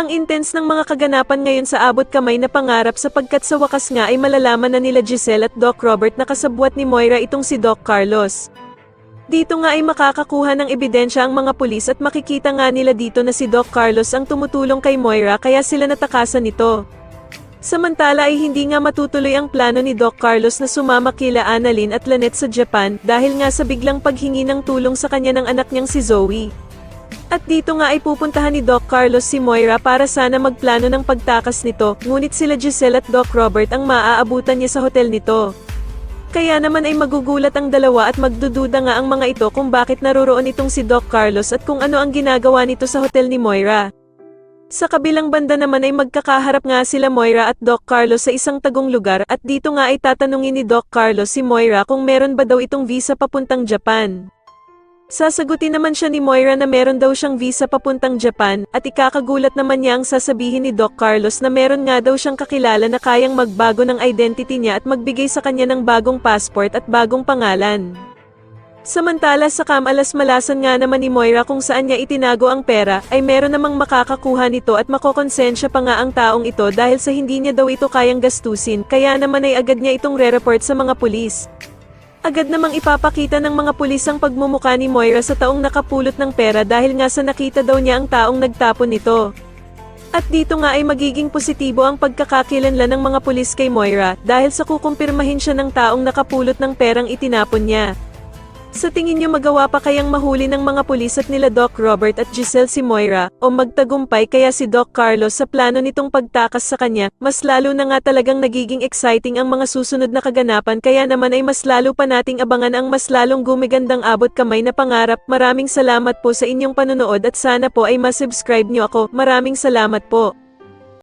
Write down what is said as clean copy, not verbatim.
Ang intense ng mga kaganapan ngayon sa abot kamay na pangarap sapagkat sa wakas nga ay malalaman na nila Giselle at Doc Robert na kasabwat ni Moira itong si Doc Carlos. Dito nga ay makakakuha ng ebidensya ang mga pulis at makikita nga nila dito na si Doc Carlos ang tumutulong kay Moira kaya sila natakasan nito. Samantala ay hindi nga matutuloy ang plano ni Doc Carlos na sumama kila Annalyn at Lynette sa Japan dahil nga sa biglang paghingi ng tulong sa kanya ng anak niyang si Zoe. At dito nga ay pupuntahan ni Doc Carlos si Moira para sana magplano ng pagtakas nito, ngunit sila Giselle at Doc Robert ang maaabutan niya sa hotel nito. Kaya naman ay magugulat ang dalawa at magdududa nga ang mga ito kung bakit naroroon itong si Doc Carlos at kung ano ang ginagawa nito sa hotel ni Moira. Sa kabilang banda naman ay magkakaharap nga sila Moira at Doc Carlos sa isang tagong lugar at dito nga ay tatanungin ni Doc Carlos si Moira kung meron ba daw itong visa papuntang Japan. Sasagutin naman siya ni Moira na meron daw siyang visa papuntang Japan, at ikakagulat naman niya ang sasabihin ni Doc Carlos na meron nga daw siyang kakilala na kayang magbago ng identity niya at magbigay sa kanya ng bagong passport at bagong pangalan. Samantala sa kamalas-malasan nga naman ni Moira kung saan niya itinago ang pera, ay meron namang makakakuha nito at makokonsensya pa nga ang taong ito dahil sa hindi niya daw ito kayang gastusin, kaya naman ay agad niya itong re-report sa mga pulis. Agad namang ipapakita ng mga pulis ang pagmumukha ni Moira sa taong nakapulot ng pera dahil nga sa nakita daw niya ang taong nagtapon nito. At dito nga ay magiging positibo ang pagkakakilanlan ng mga pulis kay Moira dahil sa kukumpirmahin siya ng taong nakapulot ng perang itinapon niya. Sa tingin niyo magawa pa kayang mahuli ng mga pulis at nila Doc Robert at Giselle si Moira, o magtagumpay kaya si Doc Carlos sa plano nitong pagtakas sa kanya? Mas lalo na nga talagang nagiging exciting ang mga susunod na kaganapan kaya naman ay mas lalo pa nating abangan ang mas lalong gumigandang abot kamay na pangarap. Maraming salamat po sa inyong panonood at sana po ay masubscribe niyo ako. Maraming salamat po.